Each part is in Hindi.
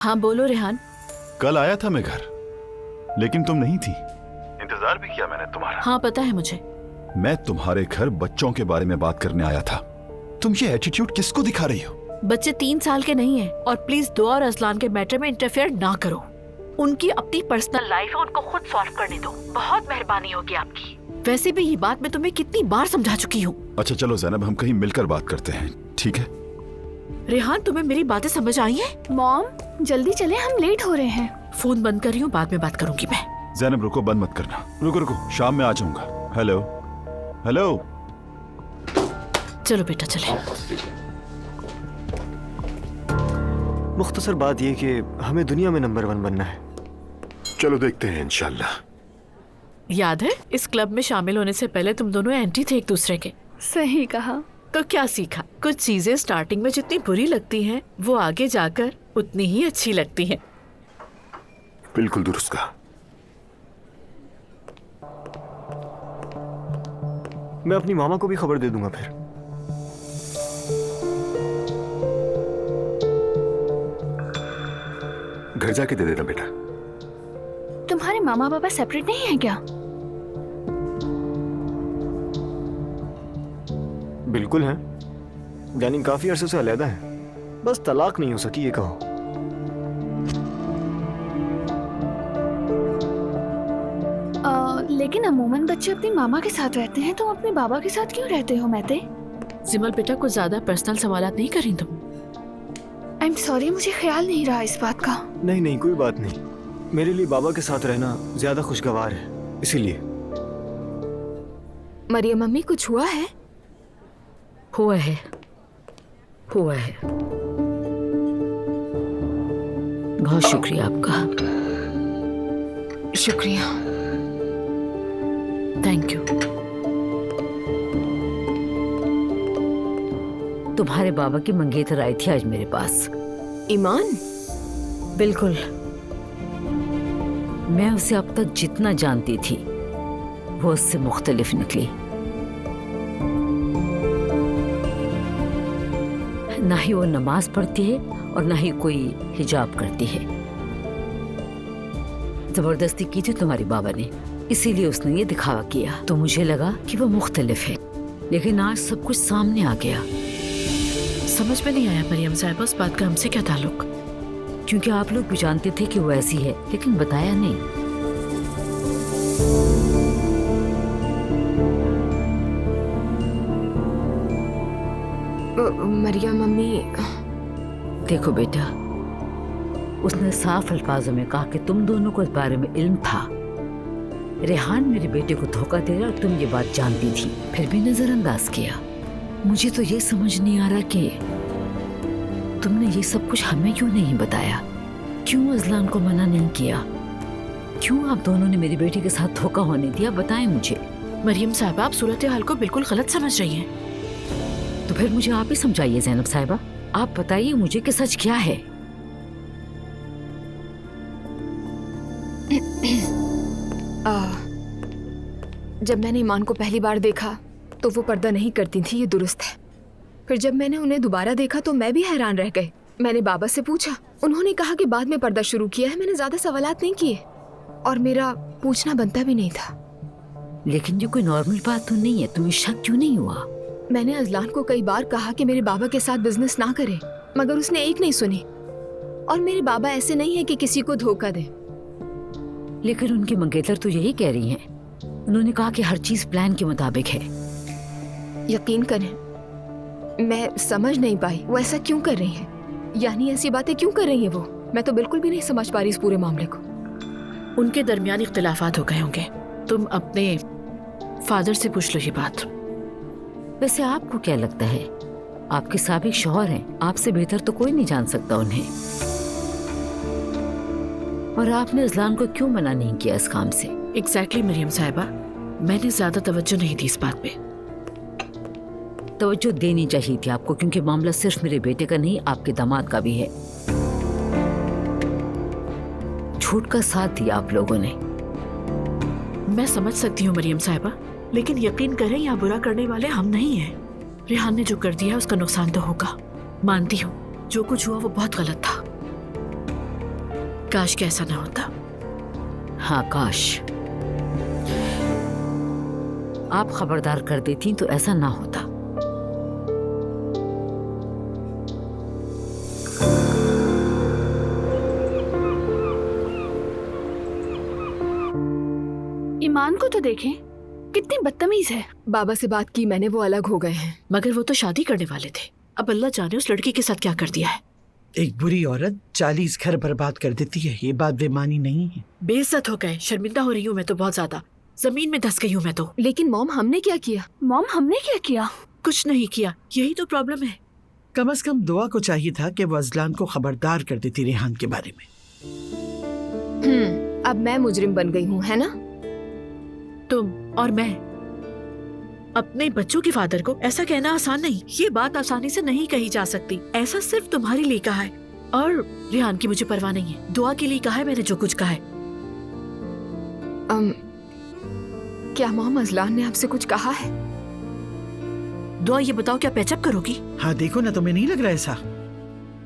हाँ बोलो रेहान। कल आया था मैं घर, लेकिन तुम नहीं थी। इंतजार भी किया मैंने तुम्हारा। हाँ पता है मुझे। मैं तुम्हारे घर बच्चों के बारे में बात करने आया था। तुम ये एटीट्यूड किसको दिखा रही हो? बच्चे 3 साल के नहीं हैं और प्लीज दुआ और असलान के मैटर में इंटरफेयर ना करो। उनकी अपनी पर्सनल लाइफ है, उनको खुद सॉल्व करने दो। बहुत मेहरबानी होगी आपकी। वैसे भी ये बात मैं तुम्हें कितनी बार समझा चुकी हूँ। अच्छा चलो ज़ैनब, हम कहीं मिलकर बात करते हैं, ठीक है? रेहान तुम्हें मेरी बातें समझ आई हैं? मॉम जल्दी चले, हम लेट हो रहे हैं। फोन बंद कर रही हूँ, बाद में बात करूंगी मैं। ज़ैनब रुको, बंद मत करना। रुको रुको, शाम में आ जाऊंगा। Hello hello. चलो बेटा चले। मुख्तसर बात ये कि हमें दुनिया में नंबर 1 बनना है। चलो देखते हैं इंशाल्लाह। याद है इस क्लब में शामिल होने से पहले तुम दोनों एंटी थे एक दूसरे के। सही कहा। तो क्या सीखा? कुछ चीजें स्टार्टिंग में जितनी बुरी लगती हैं, वो आगे जाकर उतनी ही अच्छी लगती हैं। बिल्कुल दुरुस्त कहा। मैं अपनी मामा को भी खबर दे दूंगा फिर। घर जाके दे देना बेटा। तुम्हारे मामा पापा सेपरेट नहीं है क्या? बिल्कुल है, यानी काफी अरसे से अलहदा है, बस तलाक नहीं हो सकी ये कहो। लेकिन अमूमन बच्चे अपनी मामा के साथ रहते हैं, तुम अपने बाबा के साथ क्यों रहते हो महते? जिमल बेटा कुछ ज्यादा पर्सनल सवालात नहीं करी तुम। आई एम सॉरी, मुझे ख्याल नहीं रहा इस बात का। नहीं नहीं कोई बात नहीं, मेरे लिए बाबा के साथ रहना ज्यादा खुशगवार है, इसीलिए। मरियम मम्मी कुछ हुआ है? हुआ है, हुआ है। बहुत शुक्रिया आपका। शुक्रिया। Thank you. तुम्हारे बाबा की मंगेतर आई थी आज मेरे पास। ईमान? बिल्कुल। मैं उसे अब तक जितना जानती थी वो उससे मुख्तलिफ निकली। ना ही वो नमाज पढ़ती है और ना ही कोई हिजाब करती है। जबरदस्ती की थी तुम्हारे बाबा ने, इसीलिए उसने ये दिखावा किया। तो मुझे लगा कि वो मुख्तलिफ है, लेकिन आज सब कुछ सामने आ गया। समझ में नहीं आया मरियम साहिबा, उस बात का हमसे क्या ताल्लुक? क्योंकि आप लोग भी जानते थे कि वो ऐसी है, लेकिन बताया नहीं। मरियम मम्मी। देखो बेटा, उसने साफ अल्फाजों में कहा कि तुम दोनों को इस बारे में इल्म था। रेहान मेरे बेटे को धोखा दे रहा और तुम ये बात जानती थी, फिर भी नजरअंदाज किया। मुझे तो ये समझ नहीं आ रहा कि तुमने ये सब कुछ हमें क्यों नहीं बताया, क्यों अजलान को मना नहीं किया, क्यों आप दोनों ने मेरी बेटी के साथ धोखा होने दिया? बताएं मुझे। मरियम साहिबा आप सूरत हाल को बिल्कुल गलत समझ रही हैं। तो फिर मुझे आप ही समझाइए ज़ैनब साहिबा, आप बताइए मुझे कि सच क्या है। जब मैंने ईमान को पहली बार देखा तो वो पर्दा नहीं करती थी, ये दुरुस्त है। फिर जब मैंने उन्हें दोबारा देखा तो मैं भी हैरान रह गई। मैंने बाबा से पूछा, उन्होंने कहा कि बाद में पर्दा शुरू किया है। मैंने ज्यादा सवालात नहीं किए और मेरा पूछना बनता भी नहीं था। लेकिन ये कोई नॉर्मल बात तो नहीं है, तुम्हें शक क्यों नहीं हुआ? मैंने अजलान को कई बार कहा कि मेरे बाबा के साथ बिजनेस ना करे, मगर उसने एक नहीं सुनी। और मेरे बाबा ऐसे नहीं है कि किसी को धोखा दे। लेकिन उनके मंगेतर तो यही कह रही हैं। उन्होंने कहा कि हर चीज प्लान के मुताबिक है। यकीन करें, मैं समझ नहीं पाई वो ऐसा क्यों कर रही हैं, यानी ऐसी बातें क्यों कर रही हैं वो। मैं तो बिल्कुल भी नहीं समझ पा रही इस पूरे मामले को। उनके दरमियान इख्तिलाफात हो गए होंगे। तुम अपने फादर से पूछ लो ये बात। वैसे आपको क्या लगता है, आपके साबिक शौहर हैं, आपसे बेहतर तो कोई नहीं जान सकता उन्हें। और आपने अजलान को क्यों मना नहीं किया इस काम से? एग्जैक्टली मरियम साहिबा, मैंने ज्यादा तवज्जो नहीं दी इस बात पे। तवज्जो देनी चाहिए थी आपको, क्योंकि मामला सिर्फ मेरे बेटे का नहीं, आपके दामाद का भी है। झूठ का साथ दिया आप लोगों ने। मैं समझ सकती हूँ मरियम साहिबा, लेकिन यकीन करें यहाँ बुरा करने वाले हम नहीं हैं। रेहान ने जो कर दिया उसका नुकसान तो होगा, मानती हूँ। जो कुछ हुआ वो बहुत गलत था, काश कि ऐसा ना होता। हाँ काश आप खबरदार कर देती तो ऐसा ना होता। ईमान को तो देखें, कितनी बदतमीज है। बाबा से बात की मैंने, वो अलग हो गए हैं। मगर वो तो शादी करने वाले थे। अब अल्लाह जाने उस लड़की के साथ क्या कर दिया है। एक बुरी औरत 40 घर बर्बाद कर देती है, ये बात बेमानी नहीं है। बेइज्जत हो गए, शर्मिंदा हो रही हूँ मैं तो बहुत ज्यादा। जमीन में धस गई हूँ मैं तो। लेकिन मॉम हमने क्या किया? मॉम हमने क्या किया? कुछ नहीं किया, यही तो प्रॉब्लम है। कम से कम दुआ को चाहिए था कि वो अजलान को खबरदार कर देती रेहान के बारे में। अब मैं मुजरिम बन गई हूँ, है ना? तुम और मैं अपने बच्चों के फादर को ऐसा कहना आसान नहीं। ये बात आसानी से नहीं कही जा सकती। ऐसा सिर्फ तुम्हारे लिए कहा है और रेहान की मुझे परवाह नहीं है। दुआ के लिए कहा है मैंने जो कुछ कहा है। क्या मॉम अजलान ने आपसे कुछ कहा है? दुआ ये बताओ क्या पैचअप करोगी? हाँ देखो ना, तुम्हें नहीं लग रहा ऐसा?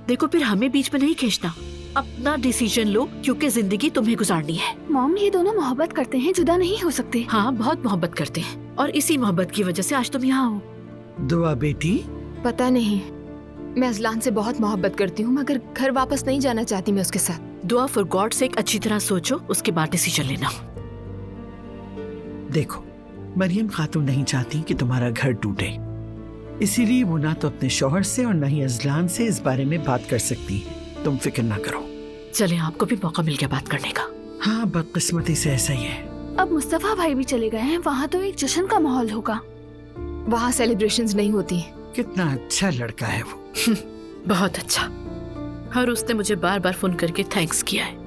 देखो फिर हमें बीच में नहीं खींचना। अपना डिसीजन लो क्योंकि जिंदगी तुम्हें गुजारनी है। मॉम ये दोनों मोहब्बत करते हैं, जुदा नहीं हो सकते। हाँ बहुत मोहब्बत करते हैं और इसी मोहब्बत की वजह से आज तुम यहाँ हो। दुआ बेटी, पता नहीं, मैं अजलान से बहुत मोहब्बत करती हूँ मगर घर वापस नहीं जाना चाहती मैं उसके साथ। दुआ फॉर गॉड से अच्छी तरह सोचो, उसके बाद डिसीजन लेना। देखो मरियम खातून नहीं चाहती कि तुम्हारा घर टूटे, इसीलिए वो ना तो अपने शौहर से और न ही अजलान से इस बारे में बात कर सकती है। तुम फिक्र ना करो। चले आपको भी मौका मिल गया बात करने का। हाँ बदकिस्मती से ऐसा ही है। अब मुस्तफा भाई भी चले गए हैं, वहाँ तो एक जश्न का माहौल होगा। वहाँ सेलिब्रेशंस नहीं होती। कितना अच्छा लड़का है वो। बहुत अच्छा। और उसने मुझे बार बार फोन करके थैंक्स किया है।